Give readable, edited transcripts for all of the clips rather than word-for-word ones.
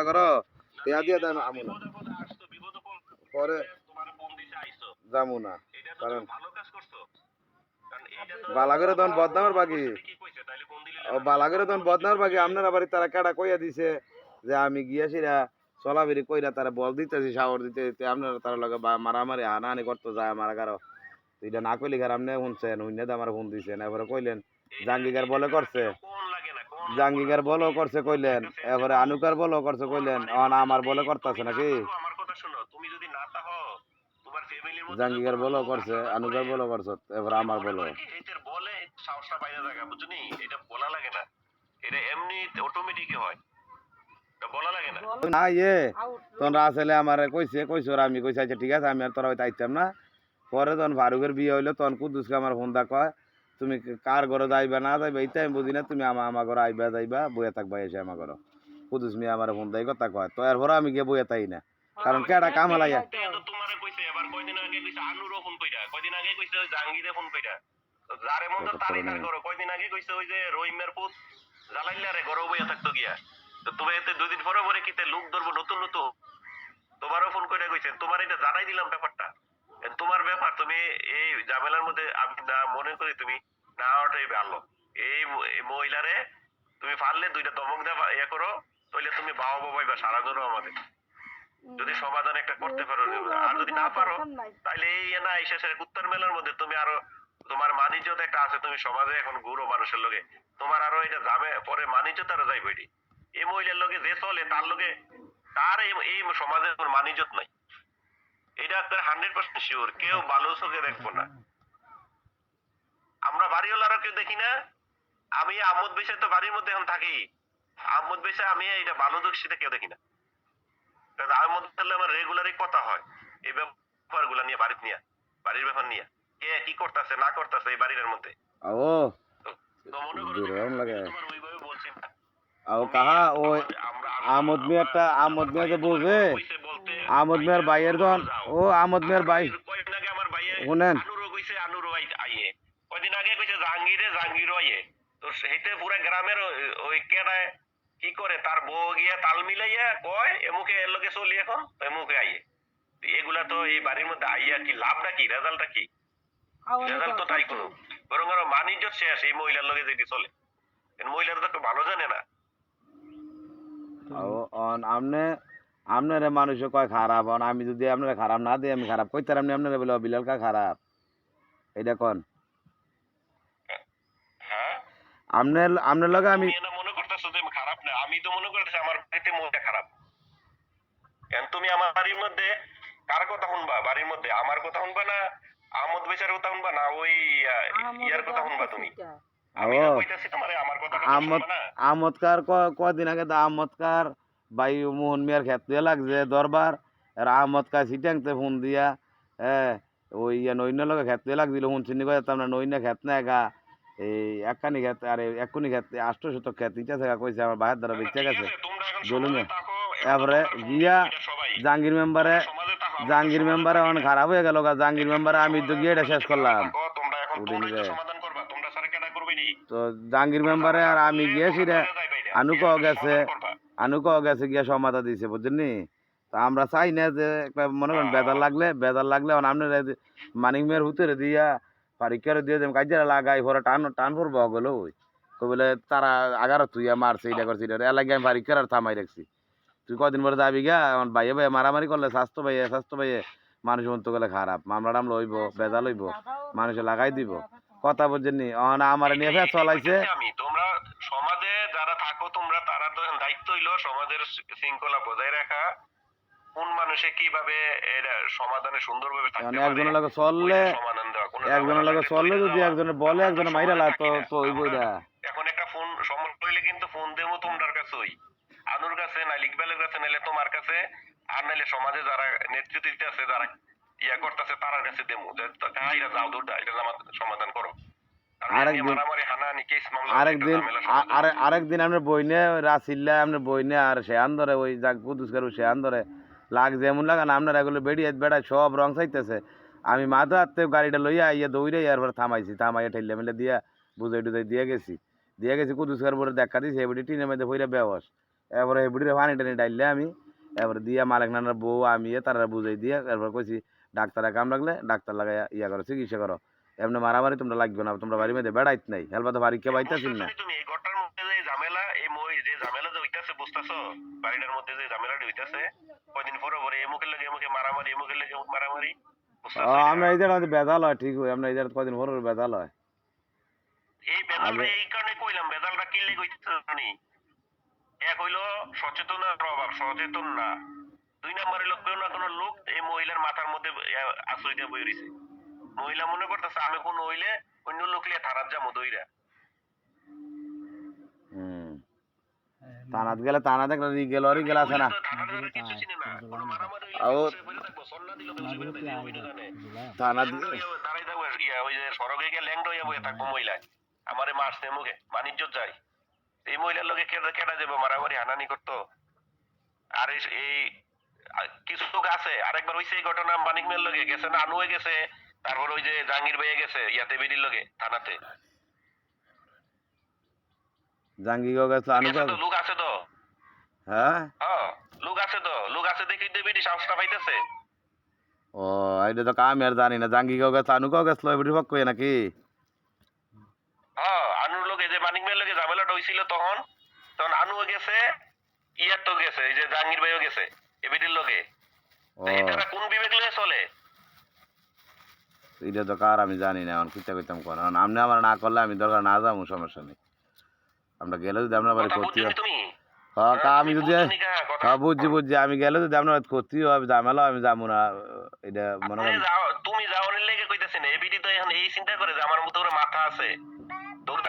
করো টিয়া দিয়ে দেন আমু না পরে যামু না কারণ বালাগরে তখন বদনামের বাকি বালাগরে তখন বদনামের বাকি আপনার আবার তারা কাটা কইয়া দিছে যে আমি গিয়াছিরা চলাফেরি কইরা তারা বল দিতেছি সাবর দিতে দিতে আপনারা তার লগে মারামারি হানাহানি করতে যায় আমার কারো এটা না কইলি কার আপনি শুনছেন হুইনে আমার ফোন দিছেন এবারে কইলেন জাঙ্গিগার বলে করছে জাঙ্গিগার বলও করছে কইলেন এবারে আনুকার বলও করছে কইলেন আমার বলে করতেছে নাকি জাঙ্গিগার বলও করছে আনুকার বলও করছে এবার আমার বলো না ইয়ে তোমরা আসলে আমার কইছে কইছো আমি কইছি আচ্ছা ঠিক আছে আমি আর তোরা হয়তো আইতাম না পরে তখন ফারুকের বিয়ে হইলো তখন কুদ্দুসকে আমার ফোন দা কয় তুমি কার ঘরে যাইবা না যাইবা এইটা আমি বুঝি না তুমি আমার ঘরে আইবা যাইবা বইয়া থাকবা এসে আমার ঘরে কুদ্দুস মিয়া আমার ফোন দেয় কথা কয় তো এরপরে আমি গিয়ে বইয়া তাই না কারণ কেডা কাম হালাইয়া তোমারও ফোন করে কইছে তোমার এটা জানাই দিলাম ব্যাপারটা তোমার ব্যাপার তুমি এই ঝামেলার মধ্যে আমি না মনে করি তুমি না ওটাই ভালো এই মহিলারে তুমি পারলে দুইটা দমক দেওয়া ইয়ে করো তাহলে তুমি বাবা বাবাইবা সারা করো আমাদের যদি সমাধান একটা করতে পারো আর যদি না পারো তাহলে এই না এই শেষের উত্তর মেলার মধ্যে তুমি আরো তোমার মানিজ্যত একটা আছে তুমি সমাজে এখন গুরু মানুষের লোকে তোমার আরো এটা যাবে পরে মানিজ্যত আরো যাইব এটি এই মহিলার লোকে যে চলে তার লোকে তার এই সমাজে মানিজ্যত নাই এটা আপনার 100% শিওর কেউ ভালো চোখে দেখবো না আমরা বাড়িওয়ালারও কেউ দেখি না আমি আহমদ বেশে তো বাড়ির মধ্যে এখন থাকি আহমদ বেশে আমি এটা ভালো দৃষ্টিতে কেউ দেখি না আহমদ আমার রেগুলারই কথা হয় এই ব্যাপার গুলা নিয়ে বাড়ির ব্যাপার নিয়ে কে কি করতেছে না করতেছে এই বাড়ির মধ্যে আহমদ মিয়া যে বলবে আহমদ মিয়ার ভাইয়ের জন ও আহমদ মিয়ার ভাই শুনেন কয়দিন আগে কইছে জাহাঙ্গীর আইয়ে তো সেইতে পুরা গ্রামের ওই কেডায় কি করে তার বউ গিয়া তাল মিলাইয়া কয় এমুকে এর লগে চলি এখন এমুকে আইয়ে এগুলা তো এই বাড়ির মধ্যে আইয়া কি লাভটা কি রেজাল্টটা কি রেজাল্ট তো তাই কোনো বরং আরো মানিজ্য শেষ এই মহিলার লগে যেটি চলে মহিলারা তো ভালো জানে না আপনারা মানুষ কয় খারাপ আমি যদি আপনারা খারাপ না দিই আমি খারাপ কইতার আপনি আপনারা বলে বিলাল কা খারাপ এটা কোন আপনার লগে আমি মনে করতেছো যে খারাপ না আমি তো মনে করতেছি আমার বাড়িতে মনটা খারাপ কেন তুমি আমার বাড়ির মধ্যে কার কথা শুনবা বাড়ির মধ্যে আমার কথা শুনবা না আহমদ বেচার কথা শুনবা না ওই ইয়ার কথা শুনবা তুমি আহমদকার কদিন আগে আহমদকার ভাই মোহন মিয়ার ক্ষেত্রে লাগছে দরবার আর আহমদকার সিটাংতে ফোন দিয়া ওই নৈন্য লগে ক্ষেত্রে লাগছিল শুনছিনি আমরা নৈন্য ক্ষেত না একা এই একখানি ক্ষেত আর এক্ষুনি ক্ষেত 800 ক্ষেত ইটা থাকা কইছে আমার ভাইয়ের দ্বারা বেঁচে গেছে জলুমে এরপরে গিয়া জাহাঙ্গীর মেম্বারে অনেক খারাপ হয়ে গেল জাহাঙ্গীর মেম্বারে আমি তো গিয়ে এটা শেষ করলাম তো জাহাঙ্গীর মেম্বারে আর আমি গিয়েছি রে আনুকাও গেছে গিয়া সমাধা দিয়েছে বুঝছেন তা আমরা চাই না যে একটা মনে করেন বেদার লাগলে আপনার মানিক মেয়ের হুতরে দিয়া পরীক্ষার দিয়ে দেম কাজে লাগাই পরে টান পড়বো গেলো ওই বলে তারা আগারো তুই মারছে এটা করছি এটা লাগে আমি পরীক্ষার আর থামাই রাখছি তুই কদিন পরে যাবি গা আমার ভাইয়ে মারামারি করলে স্বাস্থ্য ভাইয়ে মানুষ মতো গেলে খারাপ মামলা টামলা হইব বেজাল হইব মানুষে লাগাই দিব কথা বুঝছেন নি আমার নিয়ে ফের চলাইছে তোমরা সমাজে যারা থাকো তোমরা তারা তো দায়িত্ব হইলো সমাজের শৃঙ্খলা বজায় রাখা কোন মানুষে কিভাবে এটা সমাধানে সুন্দরভাবে থাকতে পারে একজনের লগে চললে যদি একজনের বলে একজনের মাইরা লা তো হইবই না এখন একটা ফোন সমস্যা হইলে কিন্তু ফোন দেবো তোমার কাছে ওই আনুর কাছে না লিকবালের কাছে নাইলে তোমার কাছে আর নাইলে সমাজে যারা নেতৃত্ব দিতে আছে যারা ইয়া করতেছে তার কাছে দেবো যে যাও দৌড়া এটা সমাধান করো আরেকদিন আপনার বইনে রাসিল্লা আপনার বইনে আর শেয়ান ধরে ওই কুদুসকার শেয়ান ধরে লাগ যেমন লাগান আপনার এগুলো বেড়ায় সব রং চাইতেছে আমি মাথা হাতে গাড়িটা লইয়া ইয়ে দৌড়ে এরপর থামাইয়া ঠেললে মেলে দিয়া বুঝাই টুজাই দিয়ে গেছি কুদুসকার পরে দেখা দিয়েছি এবারে টিনের মধ্যে ভইরা বেওয়াস এবারে বুড়িরে পানি টানি ডাইলে আমি এবারে দিয়া মালিক নানার বউ আমি তারা বুঝাই দিয়ে এরপর কইছি ডাক্তারে কাম লাগলে ডাক্তার লাগাই ইয়া করো চিকিৎসা করো এমনি মারামারি তোমরা লাগবে না তোমরা বাড়ির মধ্যে বেড়াইত নাই হেলবা তো বাড়ি কে বাইতাছিল না বুঝতেছো নি তুমি এই ঘরটার মধ্যে যে ঝামেলা এই যে ঝামেলা যে হইতাছে বুঝতেছো বাড়িটার মধ্যে যে ঝামেলাটা হইতাছে কয়দিন পরে পরে এমুখের লাগে এমুখে মারামারি এমুখের লাগে এমুখ মারামারি বুঝতেছো আমরা এই জায়গা বেজাল হয় ঠিক হয় আমরা এই জায়গা কদিন পর বেজাল হয় এই বেদালটা এই কারণে কইলাম বেদালটা কি লেগে হইতাছে জানি এক হইলো সচেতনার অভাব সচেতন না 2 নাম্বার হইলো কেউ না কোনো লোক এই মহিলার মাথার মধ্যে আশ্রয় দিয়ে বই রইছে মহিলা মনে করতেছে আমি কোন হইলে অন্য লোক লিয়ে থানাত যাবো দইরা থানাত গেলে থানা দেখলে রিগেল আছে না থানাত সড়কে গিয়ে ল্যাংড হইয়া বইয়া থাকবো মহিলায় আমারে মারছে মুখে বাণিজ্য যায় এই মহিলার লোকে কেটা যাবো মারামারি হানানি করতো আর এই কিছু লোক আছে আরেকবার হইছে এই ঘটনা মানিক মেয়ের লগে গেছে না আনু হয়ে গেছে তারপর ওই যে জাহাঙ্গীর ভাইয়া গেছে ইয়াতে বিডির লগে থানাতে জাঙ্গিগো গেছে আনুকা লোক আছে তো হ্যাঁ লোক আছে দেখি বিডি সাহসটা পাইতেছে ও এইটা তো কাম আর জানি না জাঙ্গিগো গেছে আনুকাও গেছিল এবারে পক্ষ নাকি আনুর লগে যে মানিক মেয়ের লগে ঝামেলাটা হইছিল তখন আনু গেছে ইয়ার তো গেছে এই যে জাহাঙ্গীর ভাইও গেছে এবিডির লগে এটারা কোন বিবেক লয়ে চলে এটা তো কার আমি জানি না এখন কিতা কইতাম কোন আপনি আমার না করলে আমি দরকার না যাবো সমস্যা নেই আমরা গেলে যদি আপনার বাড়ি ক্ষতি হয় হ্যাঁ কা আমি যদি হ্যাঁ বুঝছি আমি গেলে যদি আপনার ক্ষতি হয় ঝামেলা আমি যাবো না এটা মনে হয় তুমি যাও লেগে কইতাছি না এবিডি তো এখন এই চিন্তা করে যে আমার মতো ওর মাথা আছে দৌড়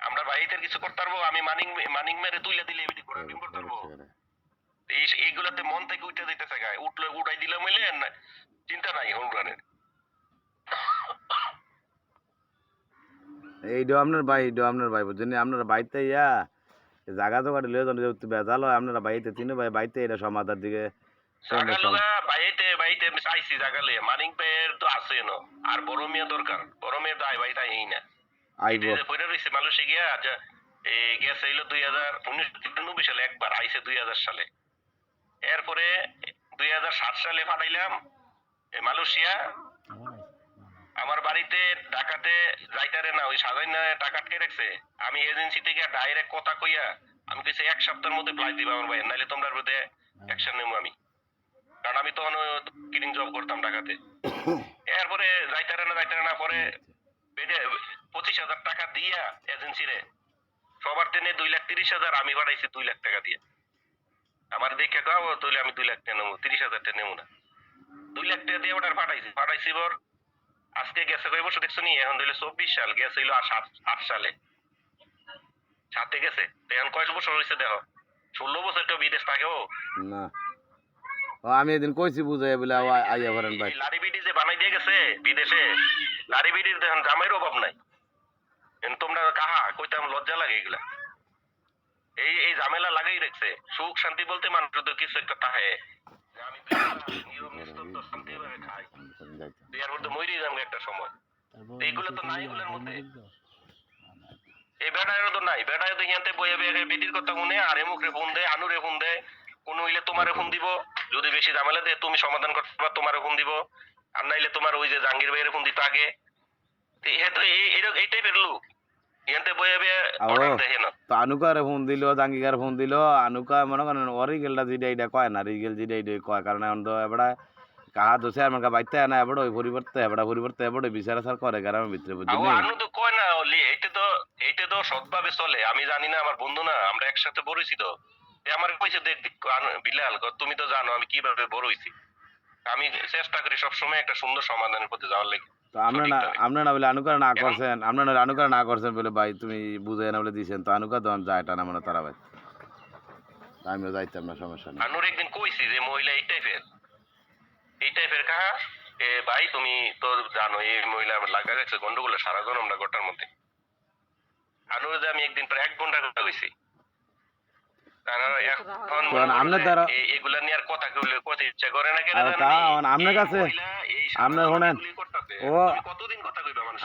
আমরা বাড়িতে কিছু করতে পারবো আমি মানিক মেরে তুইলা দিলে এবিডি করে করতে পারবো এইগুলাতে মন থেকে উঠে যাইতেছে গায়ে উঠলে উঠাই দিলে মিলে চিন্তা নাই হনুরানের এইটা আপনার ভাই বুঝছেন আপনার বাড়িতে ইয়া জায়গা তো কাটে লিয়ে যেহেতু বেজাল হয় আপনারা বাড়িতে তিন ভাই বাড়িতে এটা সমাধার দিকে বাড়িতে চাইছি জায়গা লিয়ে মানিক ভাইয়ের তো আছে না আর বড় মেয়ে দরকার বড় মেয়ে তো আই বাড়িতে আই না আইবো পড়ে রয়েছে মানুষে গিয়া গেছে হইলো 2019 সালে একবার আইছে 2000 সালে এরপরে 2007 সালে পাঠাইলাম মালয়েশিয়া আমার বাড়িতে ডাকাতে যাইতারে না ওই সাজাই না টাকা আটকে রাখছে আমি এজেন্সি থেকে ডাইরেক্ট কথা কইয়া আমি কইছি 1 সপ্তাহের মধ্যে ফ্লাইট দিবা আমার ভাই নাইলে তোমরা বিরুদ্ধে অ্যাকশন নেব আমি কারণ আমি তখন কিলিং জব করতাম ঢাকাতে এরপরে যাইতারে না পরে 25,000 টাকা দিয়া এজেন্সিরে সবার টেনে 2,30,000 আমি বাড়াইছি 2 লাখ টাকা দিয়ে আমার দেখে কাও তাহলে আমি 2 লাখ টাকা নেবো 30,000 টাকা নেবো না 2 লাখ টাকা দিয়ে ওটার পাঠাইছি বর আজকে গেছে কয় বছর দেখছো নি এখন হইলো 24 সাল গেছে হইলো 8 সালে সাথে গেছে এখন কয় বছর হয়েছে দেখো 16 বছর কেউ বিদেশ থাকেও না আমি এদিন কইছি বুঝাই বলে আইয়া পারেন ভাই লারি বিডি যে বানাই দিয়ে গেছে বিদেশে লারি বিডির দেখেন জামাইয়ের অভাব নাই তোমরা কাহা কইতাম লজ্জা লাগে এগুলা এই ঝামেলা লাগাই রাখছে সুখ শান্তি বলতে মানুষ যদি কিছু একটা তাহে আমি শান্তি ভাবে খাই এর মধ্যে মরি যাবো একটা সময় এইগুলো তো নাই এগুলোর মধ্যে এই বেড়ায় তো নাই বেড়ায় তো ইয়াতে বইয়ে বিডির কথা শুনে আরে মুখে ফোন দেয় আনুরে ফোন দেয় কোন হইলে তোমারে ফোন দিব যদি বেশি ঝামেলা দেয় তুমি সমাধান করতে পারো তোমারে ফোন দিব আর নাইলে তোমার ওই যে জাহাঙ্গীর ভাইয়ের ফোন দিত আগে এই টাইপের লোক ইয়াতে বইয়ে অর্ডার দেখে না তো আনুকারে ফোন দিল জাঙ্গিকার ফোন দিল আনুকা মনে করেন অরিগেলটা যেটা এটা কয় না রিগেল যেটা এটা কয় কারণ এখন তো এবারে কাহা দোষে আমার বাইতে না এবারে ওই পরিবর্তে এবারে বিচার আচার করে গ্রামের ভিতরে বুঝলি আনু তো কয় না এইটা তো সৎভাবে চলে আমি জানি না আমার বন্ধু না আমরা একসাথে বড় হইছি তো আমার কইছে দেখ বিলাল তুমি তো জানো আমি কিভাবে বড় হইছি আমি চেষ্টা করি সবসময় একটা সুন্দর সমাধানের পথে যাওয়ার লাগে তো আমরা না বলে আনুকার না করছেন আনুকার না করছেন বলে ভাই তুমি বুঝাই না বলে দিয়েছেন তো আনুকা দন যায় টানা মানে তারা ভাই আমিও যাইতাম না সমস্যা নেই আনুর একদিন কইছি যে মহিলা এই টাইপের কাহা ভাই তুমি তো জানো এই মহিলা লাগা গেছে গন্ডগোল সারা জন আমরা গোটার মধ্যে আনুর যে আমি একদিন প্রায় 1 ঘন্টা কথা কইছি এগুলা নিয়ে আর কথা কথা ইচ্ছা করে না কেন আপনার কাছে আপনার শোনেন ও কতদিন কথা কইবা মানুষ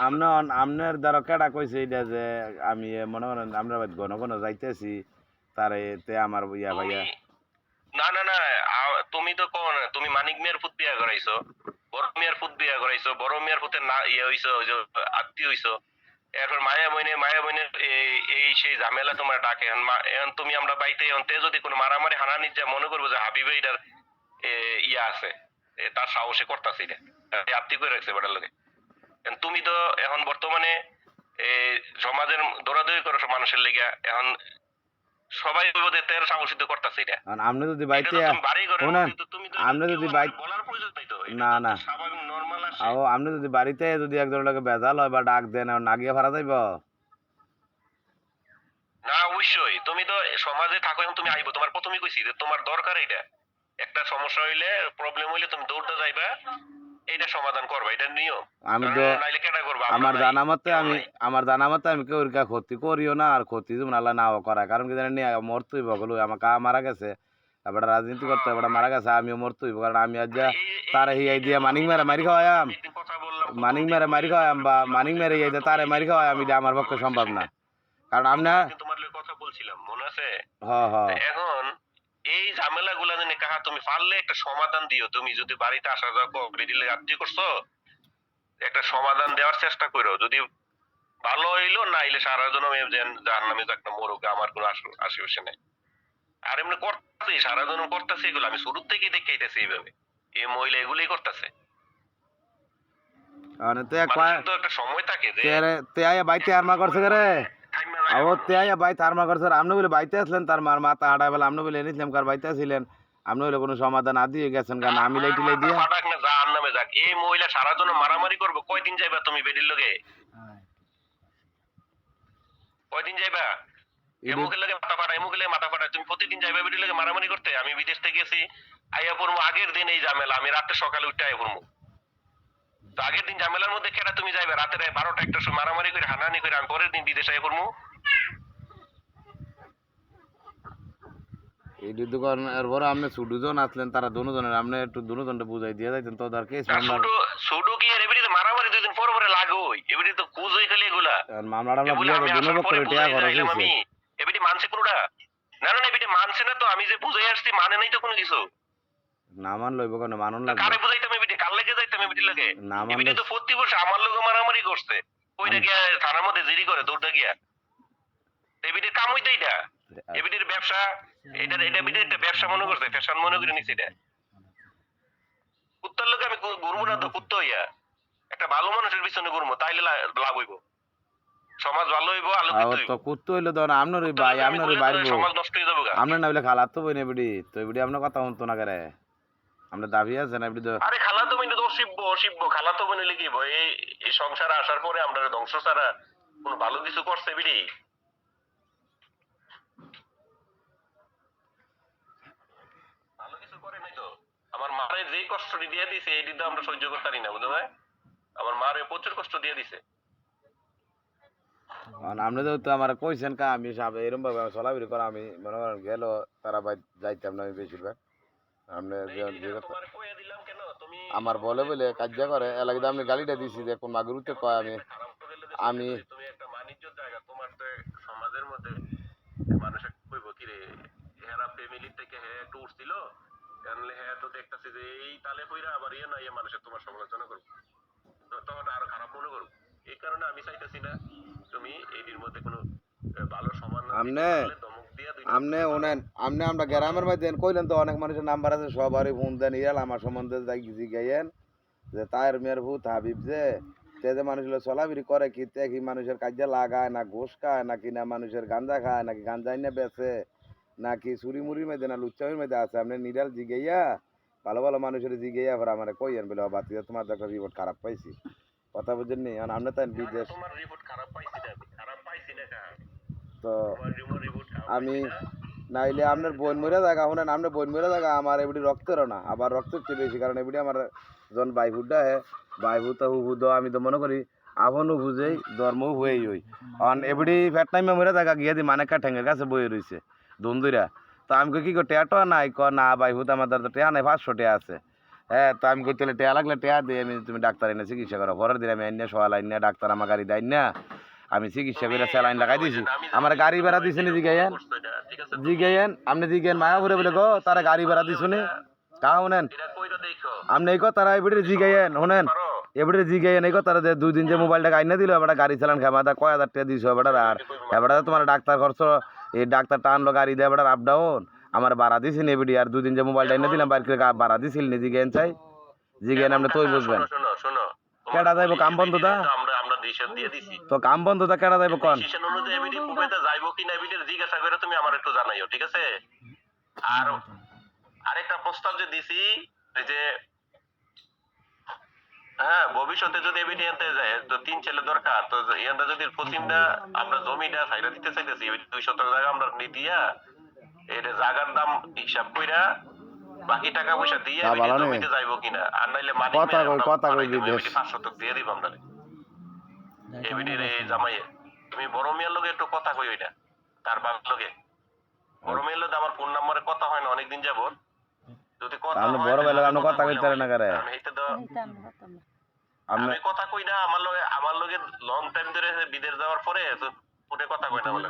আপনার দ্বারা কেডা কইছে এটা যে আমি মনে করেন আমরা ঘন ঘন যাইতেছি তারে তে আমার ইয়া ভাইয়া না না না, তুমি তো কোন তুমি মানিক মিয়ার ফুট বিয়া করাইছো, বড় মিয়ার ফুট বিয়া করাইছো, বড় মিয়ার ফুটের না ইয়ে হইছো, ওই যে আত্মীয় হইছো। এরপর মায়া মইনে এই সেই ঝামেলা তোমার ডাকে। এখন তুমি আমরা বাইতে অন্তে যদি কোনো মারামারি হানানি যা মনে করবো যে হাবিবে এটার ইয়া আছে, তার সাহসে করতেছে এটা, আত্মীয় করে রাখছে বেটার লোকে। তুমি তো এখন বর্তমানে সমাজের দৌড়াদৌড়ি করো সব মানুষের লেগা, এখন সবাই বোধহয় তের সাহসিত করতেছে এটা। আর আপনি যদি এটা বাইতে তো তুমি বাড়ি ঘরের শোনেন মধ্যে তো তুমি তো আপনি কেউ যদি আমার বাইতে বলার প্রয়োজন নাই তো, এটা না তো না স্বাভাবিক নরমাল আসে। আও আপনি যদি বাড়িতে যদি একজনের লগে বেজাল হয় বা ডাক দেন আর না গিয়ে ভাড়া যাইব না অবশ্যই তুমি তো সমাজে থাকো, এখন তুমি আইবো, তোমার প্রথমেই কইছি যে তোমার দরকার এটা। একটা সমস্যা হইলে, প্রবলেম হইলে তুমি দৌড়তে যাইবা, এটা সমাধান করবা, এটা নিয়ম। আমি কারণ তো নাইলে কেটা করবা, আমরা আমার নাই, জানা মতে কেউ আমি নাই। আমার জানা মতে আমি কেউ এরকা ক্ষতি করিও না আর ক্ষতি যেমন আল্লাহ নাও করা কারণ কি জানেন মরতুই বগল আমাকে মারা গেছে তারপরে রাজনীতি করতে এবার মারা গেছে আমিও মরতুই কারণ আমি আজ যা তার হিয়াই দিয়া মানিক মেরে মারি খাওয়াম আমি একদিন কথা বললাম মানিক মেরে মারি খাওয়াম বা মানিক মেরে হিয়াই দিয়ে তারে মারি খাওয়াম এটা আমার পক্ষে সম্ভব না কারণ আপনি একদিন তোমার লগে কথা বলছিলাম, মনে আছে? হ হ তো এখন এই ঝামেলা গুলা জানি কাহা তুমি পারলে একটা সমাধান দিও। তুমি যদি বাড়িতে আসা যাওয়া করি আত্মীয় করছো, একটা সমাধান দেওয়ার চেষ্টা করো। যদি ভালো হইলো, না হইলে সারা জন্য যার নামে একটা মোরগ, আমার কোনো আশেপাশে নেই। আর এমনি করতেছি, সারা জন্য করতেছি এগুলো, আমি শুরু থেকেই দেখাইতেছি এইভাবে। এই মহিলা এগুলোই করতেছে। মানে তে মানুষের তো একটা সময় থাকে যে তে আয়া বাইতে আরমা করছে রে থাইমা যায় আও মানুষ। তে আয়া বাইতে আরমা করছে আপনি বলে বাইতে আসলেন তার মার মাথা আড়াই বেলা আপনি বলে এনেছিলাম কার বাইতে আসছিলেন আপনি বলে কোনো সমাধান না দিয়ে গেছেন কারণ আমি আমার লাইটি লাই মাথা দিয়া ফাটাক না, যার নামে যাক। এই মহিলা সারা জন্য মারামারি করবে, কয়দিন যাইবা তুমি বেডির লগে? কয়দিন যাইবা? এমুকের লগে মাথা ফাটা, এমুকের লগে মাথা ফাটা, তুমি প্রতিদিন যাইবা বেডির লগে মারামারি করতে? আমি বিদেশ থেকে গেছি, আইয়া পড়বো আগের দিন এই ঝামেলা, আমি রাতে সকালে উঠে আইয়া পড়বো। তো আগের দিন ঝামেলার মধ্যে কেটা তুমি যাইবা রাতের 12টা 1টার সময় মারামারি করে হানাহানি করে, আমি পরের দিন বিদেশ আইয়া পড়বো? এই দোকান এরপরে আপনি ছুটুজন আসলেন তারা দুজনের আপনি একটু দুজনটা বুঝাই দিয়ে যাইতেন তো তার কেস মামলা সুডু কি আর এবিডিতে মারামারি দুদিন পর পরে লাগোই, এবিডি তো কুজ হই খালি এগুলা। মামলাটা আমরা এগুলা দিয়ে আমি দুনো আসার পক্ষ পরে করে টিয়া বুঝাই খরচ যাইলাম হয়েছে আমি, এবিডি মানছে কোনটা? না না না, এবিডি মানছে না তো, আমি যে বুঝাই আসছি মানে নাই তো কোনো কিছু। না মান লইব কেন মানুন লাগবে কারে বুঝাইতাম এবিডি, কার লেগে যাইতাম এবিডি লাগে? না এবিডি মানলে তো প্রতি বছর আমার লগে মারামারি করছে, কইটা গিয়া থানার মধ্যে জিডি করে দৌড়টা গিয়া। এবিডির কাম হইতো এটা, এবিডির ব্যবসা, এটা এটা এবিডির একটা ব্যবসা মনে করছে, ফ্যাশন মনে করে নিছে এটা। কুত্তার লোকে আমি ঘুরবো না তো, কুত্তা হইয়া একটা ভালো মানুষের পিছনে ঘুরবো, তাইলে লাভ হইব, সমাজ ভালো হইব, আলোকিত হইব। তো কুত্তো হইলে তো আপনার ওই ভাই আপনার ওই বাইরবো সমাজ নষ্ট হয়ে যাবে গা। আপনার না হইলে খালার তো বই না বিডি তো বিডি আপনার কথা শুনতো না করে আমরা দাবি আছে না বিডি তো আরে খালা তো মিলে তো অশিব্য খালা তো বলে কি এই এই সংসারে আসার পরে আমরা ধ্বংস ছাড়া কোনো ভালো কিছু করছে বিড়ি? ভালো কিছু করে নাই তো। আমার মারে যে কষ্ট দিয়ে দিছে এটি তো আমরা সহ্য করতে পারি না, বুঝলো ভাই? আমার মারে প্রচুর কষ্ট দিয়ে দিছে। আপনি তো আমার কইছেন কা আমি সব এরকম ভাবে চলাফেরি করা আমি মনে করেন গেল তারা বাই যাইতাম না আমি বেশিরভাগ আপনি তোমারে কইয়া দিলাম কেন, তুমি আমার বলে বলে কার্য করে এলাকা আপনি গালিটা দিছি যে কোন মাগুরুতে কয় আমি তুমি একটা বাণিজ্য জায়গা, তোমার তো সমাজের মধ্যে মানুষ কইব কি রে, হেরা ফ্যামিলি থেকে হে একটু উঠছিল, তাহলে হ্যাঁ তো দেখতেছি যে এই তালে কইরা আবার ইয়ে না ইয়ে মানুষের তোমার সমালোচনা করবো, তখন আরো খারাপ মনে করবো। এই কারণে আমি চাইতেছি না তুমি এটির মধ্যে কোনো ভালো সমাধান ধমক দিয়া আপনি ওনেন আপনি আমরা গ্রামের মধ্যে কইলেন তো অনেক মানুষের নাম্বার আছে সবারই ফোন দেন ইয়াল আমার সম্বন্ধে যাই জিগাইয়েন যে তায়ের মেয়ের ভূত হাবিব যে তে যে মানুষগুলো চলাফেরি করে কি তে কি মানুষের কাজে লাগায় না ঘুষ খায় নাকি না মানুষের গাঞ্জা খায় নাকি গাঞ্জাই না বেচে নাকি চুরি মুড়ির মধ্যে না লুচ্চামির মধ্যে আছে আপনি নিরাল জিগাইয়া ভালো ভালো মানুষের জিগাইয়া পরে আমার কইয়েন বলে বাতি তোমার একটা রিপোর্ট খারাপ পাইছি কথা বুঝেন নি আপনি তাই বিদেশ তোমার রিপোর্ট খারাপ পাইছি না, খারাপ পাইছি না কা তো তোমার রিপোর্ট খারাপ আমি নাইলে আপনার বোন মরে জায়গা শুনেন আপনার বোন মরে জায়গা আমার এবিডি রক্তেরও না আবার রক্তের চেয়ে বেশি কারণ এবিডি আমার যখন বাইফুটটা হে বাইফুটা হুদো আমি তো মনে করি আভনও বুঝেই ধর্মও হয়েই হই অন এবিডি ফ্যাট টাইমে মরে জায়গা গিয়ে দি মানে ঠেঙ্গের কাছে বয়ে রয়েছে ধুন্দুরা তো আমি কি করি টেয়াটো নাই ক না বাইফুত আমার তো টেয়া নাই 500 টেয়া আছে হ্যাঁ তো আমি কই তাহলে টেয়া লাগলে টেয়া দিয়ে আমি তুমি ডাক্তার এনে চিকিৎসা করো পরের দিন আমি এনে সওয়াল আইন ডাক্তার আমার গাড়ি দেয় না আমি চিকিৎসা করে স্যালাইন লাগাই দিছি আমার গাড়ি ভাড়া দিছে নি জিগাইয়েন ঠিক আছে জিগাইয়েন আপনি জিগাইয়েন মায়াপুরে বলে গো তারা গাড়ি ভাড়া দিছো নি কা শুনেন এটা কইরা দেখো আপনি এই কথাটা এবারে জিগাইয়েন শুনেন পারো এবারে জিগাইয়েন এই কথাটা যে 2 দিন যে মোবাইলটা গাইনা দিল এবারে গাড়ি চালান খামাদা কয় হাজার টাকা দিছো এবারে আর এবারে তোমার ডাক্তার খরচ এই ডাক্তারটা আনলো গাড়ি দিয়ে এবারে আপ ডাউন আমার ভাড়া দিছেন এবারে আর 2 দিন যে মোবাইলটা এনে দিলাম বাইরে ভাড়া দিছিল নি জিগাইয়েন চাই জিগাইয়েন আপনি তোই বুঝবেন শোনো শোনো কেডা যাইব কাম বন্ধ দা আমরা ডিসিশন দিয়ে দিছি তো কাম বন্ধ দা কেডা যাইব কোন ডিসিশন অনুযায়ী এবিডি পুবেতে যাইবো কিনা এবিডি জিজ্ঞাসা করে তুমি আমার একটু জানাইও ঠিক আছে আর আরেকটা প্রস্তাব যে দিছি এই যে হ্যাঁ ভবিষ্যতে যদি এবিডি আনতে যায় তো 3 ছেলে দরকার তো ইয়ানটা যদি পশ্চিমটা আমরা জমিটা সাইডা দিতে চাইতেছি 200 জায়গা আমরা দিয়া এটা জায়গার দাম হিসাব কইরা বাকি টাকা পয়সা দিয়ে তা ভালো নেই। জমিতে যাইবো কিনা আর নাইলে মানি কথা কই বিদেশ। 500 দিয়ে দিব আমরা এবিডি রে জামাইয়ে তুমি বড় মিয়ার লগে একটু কথা কই ওইটা তার বাবার লগে বড় মিয়ার লগে আমার ফোন নম্বরে কথা হয় না অনেকদিন যাবত যদি কথা আপনি হয় বড় ভাই লগে তাহলে আপনি কথা কইতে না করে আমি এইটা তো আপনি আমি কথা কই না আমার লগে লং টাইম ধরে বিদেশ যাওয়ার পরে তো ফোনে কথা কই না বলে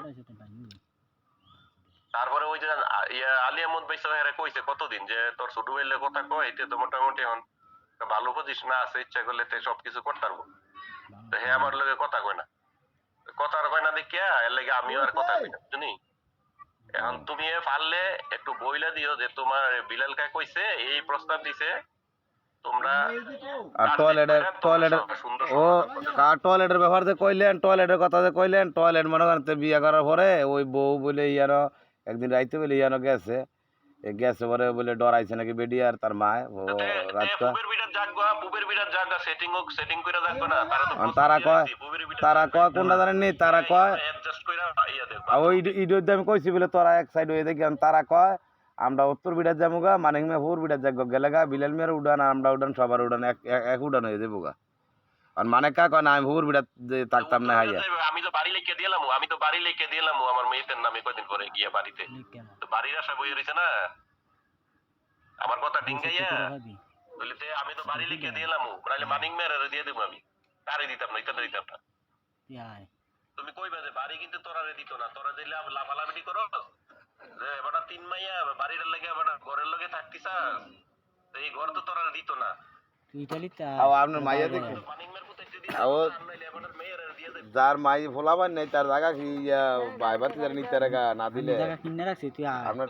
তারপরে ওই যে আলী আহমদ ভাই সাহেব কইছে কতদিন যে তোর ছোট ভাইলে কথা কয় এটা তো মোটামুটি এখন একটা ভালো পজিশন আছে ইচ্ছা করলে তো সবকিছু করতে পারবো তো হে আমার লগে কথা কয় না কথা আর কয় না দেখিয়া এর লাগে আমিও আর কথা কই না বুঝনি এখন তুমি পারলে একটু বইলা দিও যে তোমার বিলাল কা কইছে এই প্রস্তাব দিছে তোমরা আর টয়লেটের ও কার টয়লেটের ব্যাপার যে কইলেন টয়লেটের কথা যে কইলেন টয়লেট মনে করেন তো বিয়া করার পরে ওই বউ বলে ইয়ানো একদিন রাইতে বলে ইয়ানো গেছে গেছে পরে বলে ডরাইছে নাকি বেডি আর তার মা ও রাতটা পুবের বিরাট জায়গা সেটিং কইরা রাখবে না তারা কয় কোনটা জানেন নি তারা কয় অ্যাডজাস্ট কইরা ইয়া দেব আর ওই ইডিওর আমি কইছি বলে তোরা এক সাইড হয়ে দেখি তারা কয় আমরা উত্তর বিড়ার যাবো গা মানিক মেয়ে হুর বিড়ার যাবো গেলে গা বিলাল মেয়ের উড়ান আর আমরা উড়ান সবার উড়ান এক উড়ান হয়ে যাবো গা আর মানে কা কয় না আমি হুর বিড়ার থাকতাম না হাইয়া আমি তো বাড়ি লিখে দিলাম আমার মেয়েদের নামে কয়দিন পরে গিয়া বাড়িতে তো বাড়ির আশা বই রইছে না আমার কথা ডিঙ্গাইয়া বলিতে আমি তো বাড়ি লিখে দিলাম নাহলে মানিক মেয়ের দিয়ে দেবো আমি তারে দিতাম না ইতারে দিতাম না তুমি কইবা যে বাড়ি কিন্তু তোরারে দিত না তোরা দিলে লাফালাফি করো যে এবারে 3 মাইয়া বাড়ির লাগে এবারে ঘরের লগে থাকতিছা এই ঘর তো তোরারে দিত না আও আপনার মাইয়া দেখি আও যার মাই ফোলাবার নেই তার জায়গা কি ভাই ভাতি নিতে রাখা না দিলে আপনার